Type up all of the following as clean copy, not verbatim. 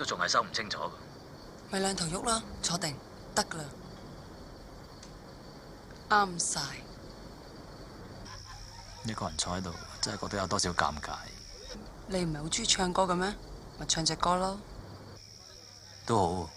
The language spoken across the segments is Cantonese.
仲係收唔清楚。咪兩頭喐啦，坐定得噶啦，啱晒。一個人坐喺度，真係覺得有多少尷尬。你唔係好中意唱歌嘅咩？咪唱隻歌咯。都好。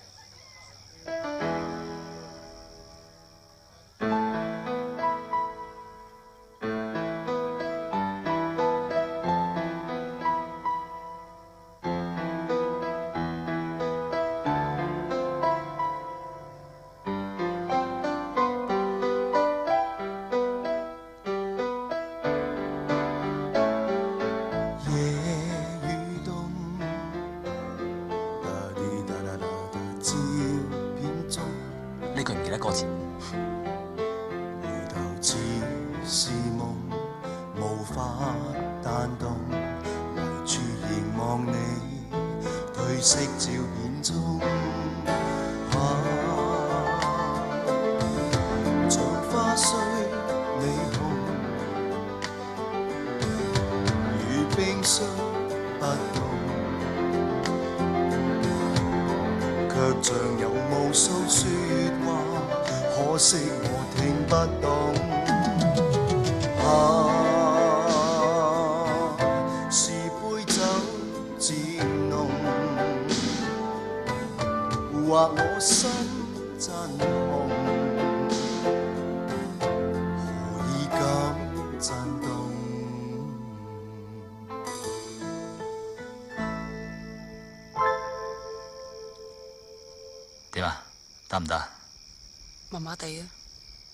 呢句唔記得歌詞。回頭似是夢，無法彈動，圍住凝望你褪色照片中，像花雖你紅，如冰雖不凍，卻像有無數説話。可惜我聽不懂，是杯酒漸濃，或我心真紅，何以敢震動？點啊？得唔得？麻麻地啊，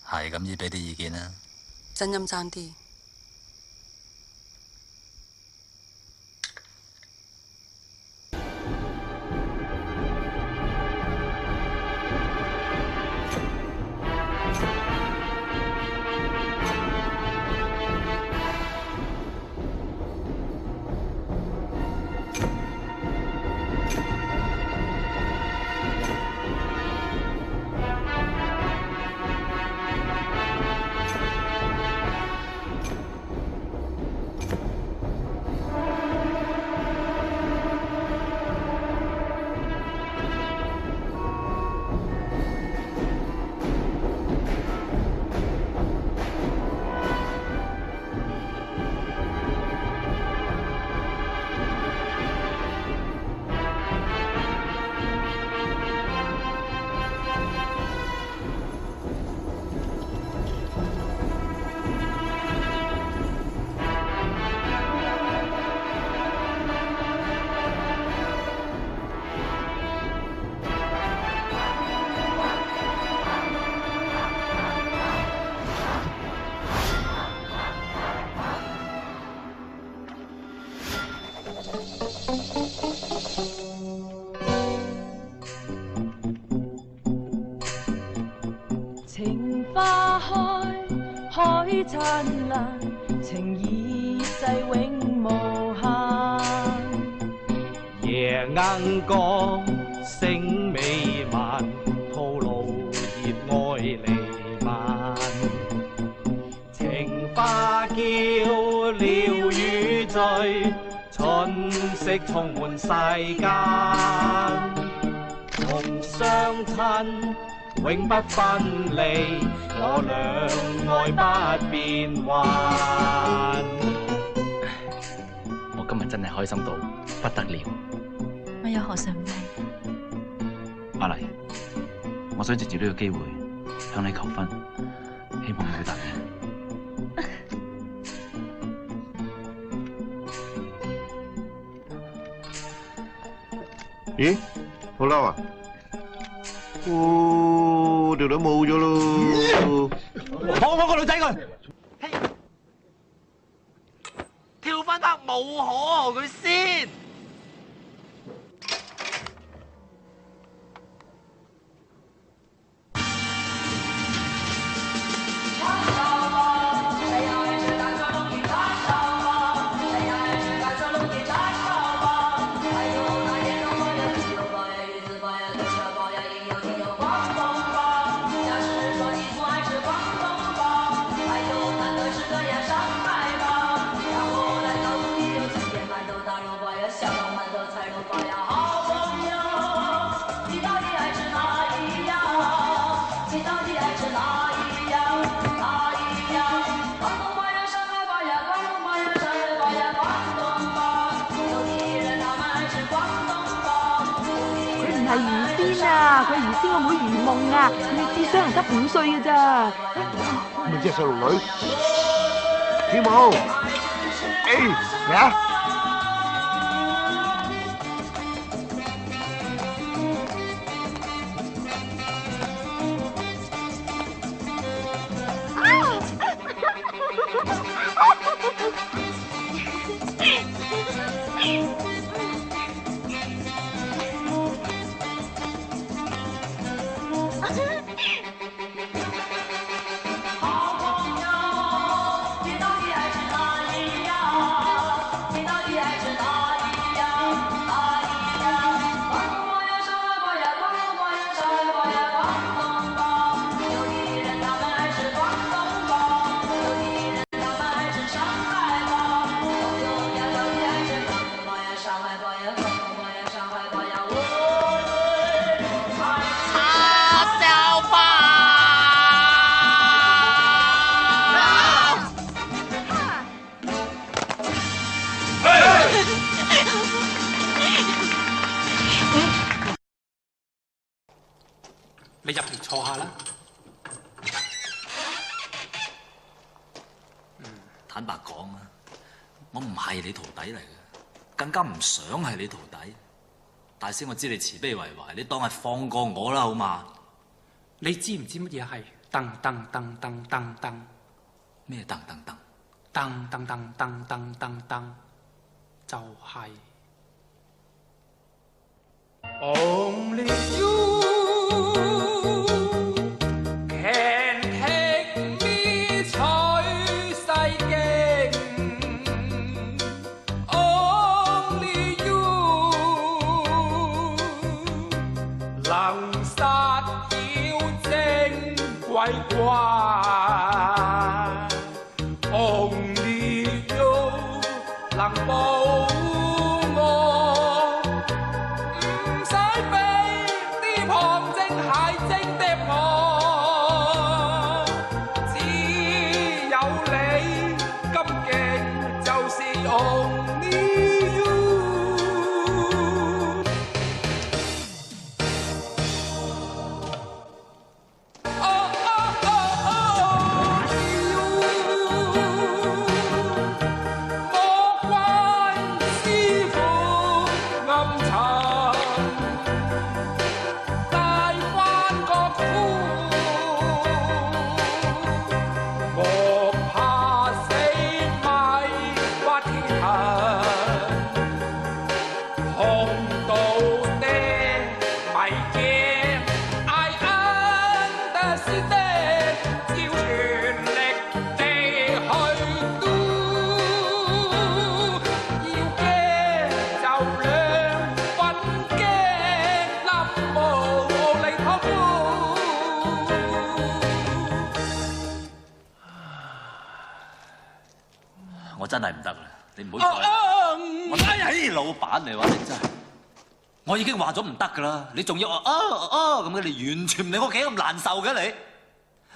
係咁，要俾啲意見啦。真音爭啲。情花開，海燦爛，情意世永無限。夜鶯歌，聲美漫，吐露熱愛彌漫。情花嬌，鳥語醉，春色充滿世間。同相親，永不分離，我倆愛不變幻。我今日真係開心到不得了。我有何嘗唔係？阿麗，我想藉住呢個機會向你求婚，希望你會答應。咦？好嬲啊！哦，條女冇咗咯！放開個女仔佢！跳翻得冇可佢先。小知我妹如夢啊，佢智商得5歲嘅咋。咪即係細路女跳舞，嚟啊！你入嚟坐下啦。坦白講啊，我唔係你徒弟嚟嘅，更加唔想係你徒弟。大師，我知你慈悲為懷，你當係放過我啦，好嘛？你知唔知乜嘢係噔噔噔噔噔噔？咩噔噔噔？噔噔噔噔噔噔噔，就係 Only you can take me 取世經 Only you 能殺妖精鬼怪 Only you 能保我真係唔得啦，你唔好再。我睇老闆你話你真係，我已經話咗唔得噶啦，你仲要咁嘅，你完全唔理我幾咁難受嘅你，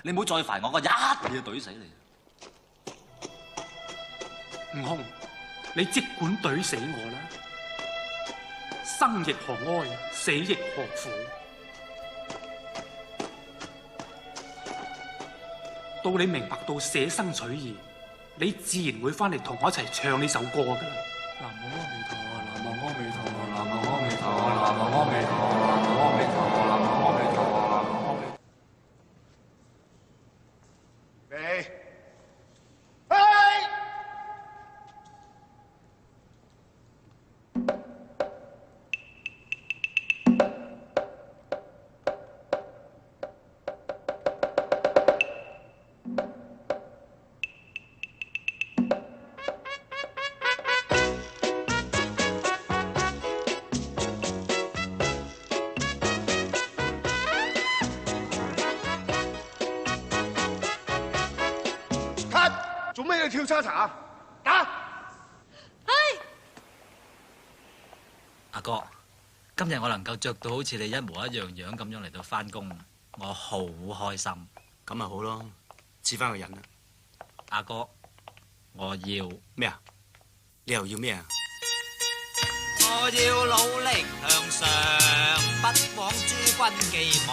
你唔好再煩我，我一嘢懟死你。悟空，你即管懟死我啦，生亦何哀，死亦何苦。到你明白到捨生取義，你自然會翻嚟同我一齊唱呢首歌噶啦。南無阿彌陀佛，南無阿彌陀佛，南無阿彌陀佛，南無阿彌陀佛，南無阿彌陀佛，南無阿彌陀佛，南無阿彌。做咩要跳叉茶啊？打！阿哥，今日我能夠着到好似你一模一樣樣咁樣嚟到返工，我好開心。咁咪好咯，似返個人啦。阿哥，我要咩啊？你又要咩啊？我要努力向上，不枉諸君寄望。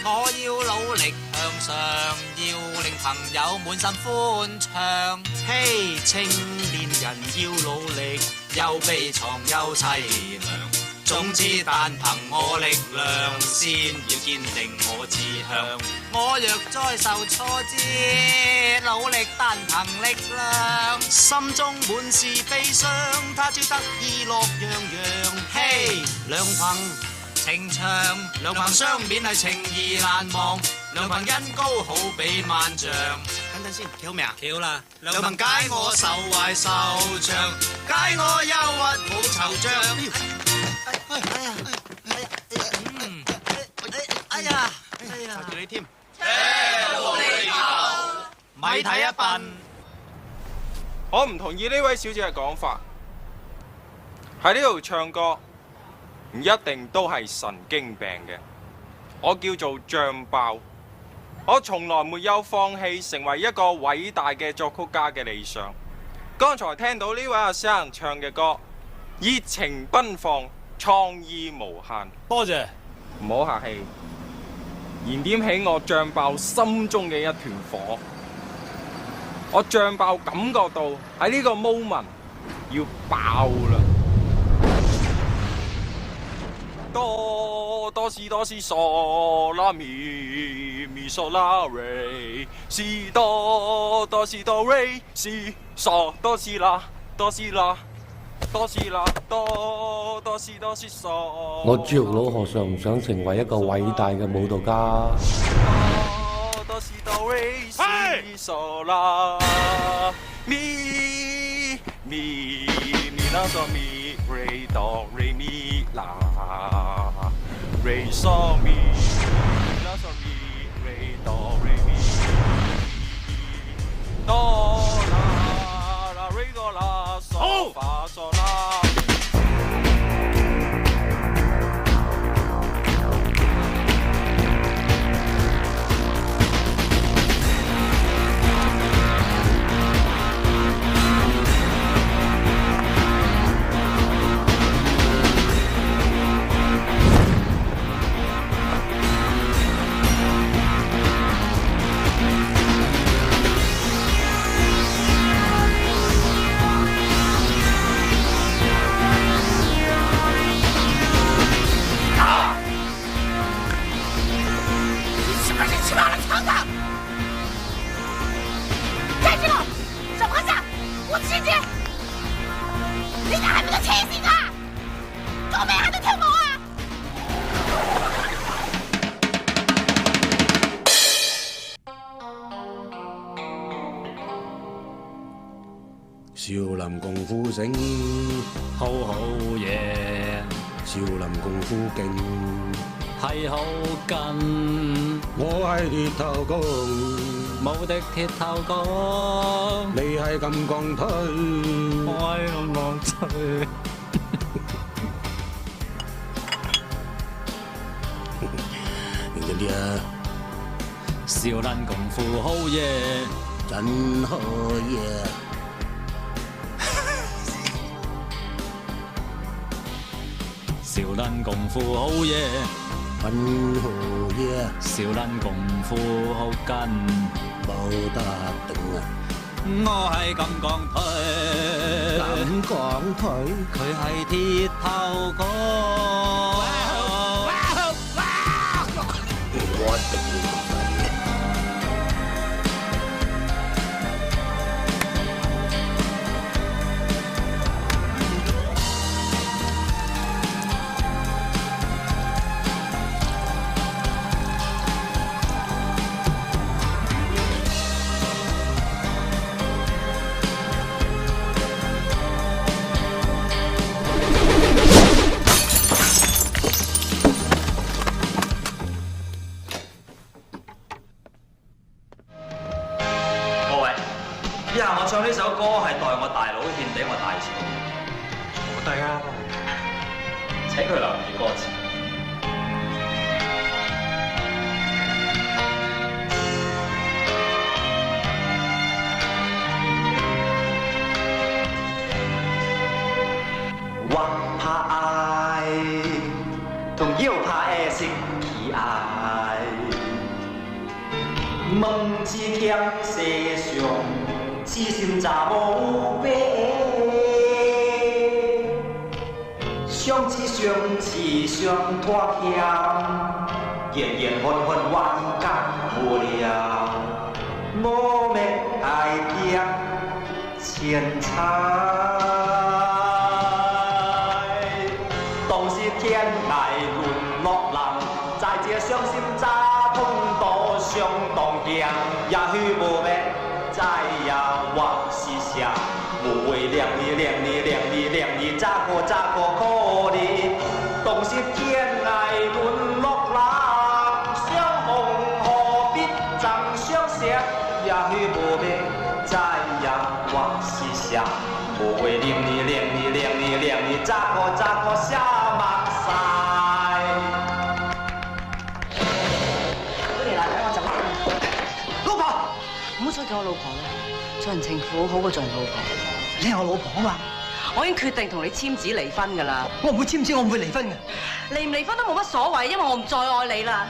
我要努力向上，要令朋友滿心歡暢。嘿，青年人要努力，又悲愴又凄涼。總之但憑我力量，先要堅定我志向。我若再受挫折，努力但憑力量，心中滿是悲傷，他朝得意樂洋洋。嘿，良朋情長，良朋相勉係情義難忘，良朋恩高好比萬丈。等先，橋咩啊？橋啦！良朋解我愁懷愁長，解我憂鬱冇惆悵。哎呀，就住你添。咪睇一笨。我唔同意呢位小姐嘅講法。喺呢度唱歌唔一定都係神經病嘅。我叫做醬爆，我從來沒有放棄成為一個偉大嘅作曲家嘅理想。剛才聽到呢位阿生唱嘅歌，熱情奔放，創意無限。多謝，唔好客氣，燃點起我醬爆心中嘅一團火。我醬爆感覺到喺呢個 moment 要爆啦！哆西哆西嗦啦咪咪嗦啦瑞，西哆哆西哆瑞，西嗦哆西啦哆西啦哆西啦哆西哆西嗦。我朱玉佬何嘗唔想成為一個偉大嘅舞蹈家？哆西哆瑞西嗦啦咪咪咪啦嗦咪瑞哆瑞咪啦瑞嗦咪咪啦嗦咪瑞哆瑞咪哆啦啦瑞哆啦嗦發嗦啦。少林功夫醒，好好嘢，少林功夫勁，係好勁。我係鐵頭功，冇敵鐵頭功。你係金剛腿，我係金剛腿。認真啲啊！少林功夫好嘢，真好嘢。少林功夫好嘢，很好嘢。少林功夫好緊，冇得頂啊！我係金剛腿，金剛腿，佢係鐵頭功。我頂你個肺！以下我唱呢首歌係代我大佬獻俾我大嫂。好抵啊！請佢留意歌詞。或怕問之強世上，痴心查無白。相知相似相拖欠，緣緣分分萬間無了，無命愛拼千彩。當時天涯淪落人，在這傷心乍碰到相同鄉，也許無命再也或是想。無謂兩你，咋個可憐？當時天涯淪落人，相逢何必曾相識？也許無命再也或是想。無謂兩你，咋個下目晒？嗰條男人我走先。老婆，唔好再叫我老婆啦，做人情婦好過做人老婆。你係我老婆嘛？我已經決定同你簽紙離婚㗎啦。我唔會簽紙，我唔會離婚嘅。離唔離婚都冇乜所謂，因為我唔再愛你啦。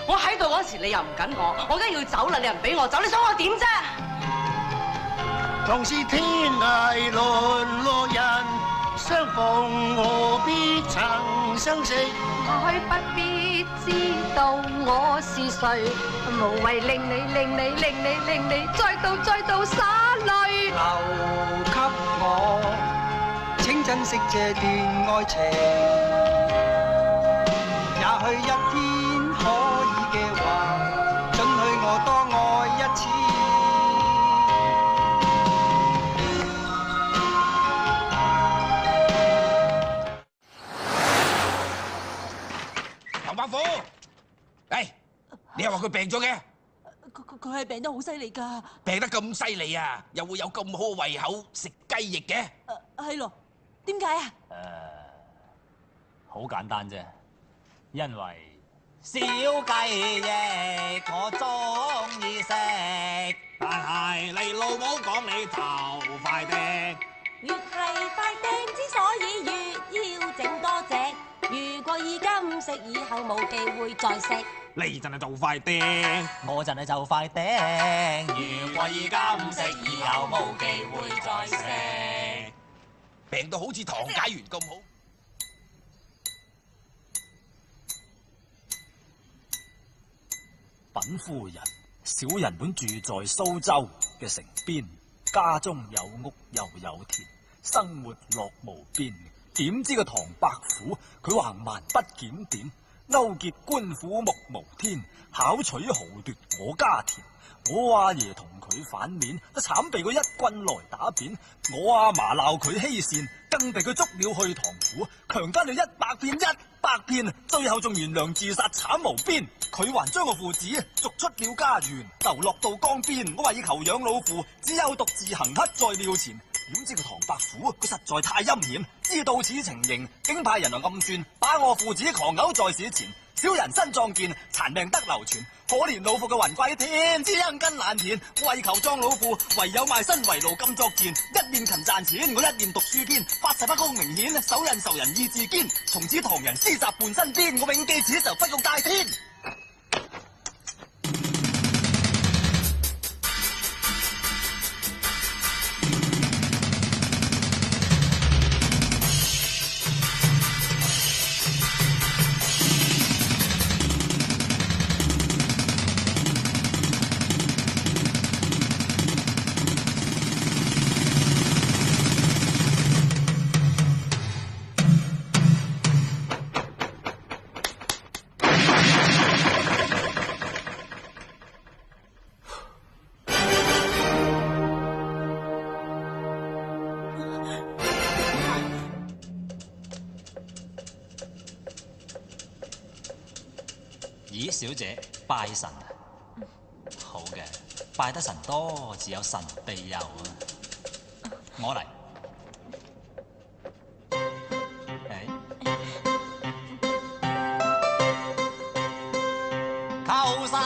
我喺度嗰時你又唔緊我，我而家要走啦，你又唔俾我走，你想我點啫？同是天涯淪落人，相逢何必曾相識？愛不必知道我是誰，無謂令你再度灑淚。留給我，請珍惜這段愛情。也許一天可以嘅話，准許我多愛一次。唐伯虎，你又話佢病咗嘅？佢係病得好犀利㗎，病得咁犀利啊，又會有咁好胃口食雞翼嘅？係咯，點解啊？好簡單啫，因為小雞翼我中意食，但係你老母講你就快啲。越係快釘，之所以越要整多隻。如果而家唔食，以後冇機會再食。你真係就快釘，我真係就快釘。如果而家唔食，以後冇機會再食。病到好似唐解元咁好。稟夫人，小人本住在蘇州嘅城邊，家中有屋又有田，生活樂無邊。點知個唐伯虎佢橫蠻不檢點，勾結官府目無天，巧取豪奪我家田。我阿爺同佢反面，都慘被佢一棍來打扁。我阿嫲鬧佢欺善，更被佢捉了去唐府，強姦了100遍，最後仲懸梁自殺慘無邊。佢還將我父子逐出了家園，流落到江邊。我為求養老父，只有獨自行乞在廟前。點知個唐伯虎佢實在太陰險，知道此情形，竟派人來暗算，把我父子狂毆在史前。小人身壯健，殘命得流傳。可憐老父嘅魂歸天，只因根難填。為求葬老父，唯有賣身為奴甘作賤。一面勤賺錢，我一面讀書篇，發誓不公明顯，手刃仇人意志堅。從此唐人詩集伴身邊，我永記此仇不共戴天。咦，小姐拜神啊？好嘅，拜得神多，自有神庇佑啊！我嚟。求神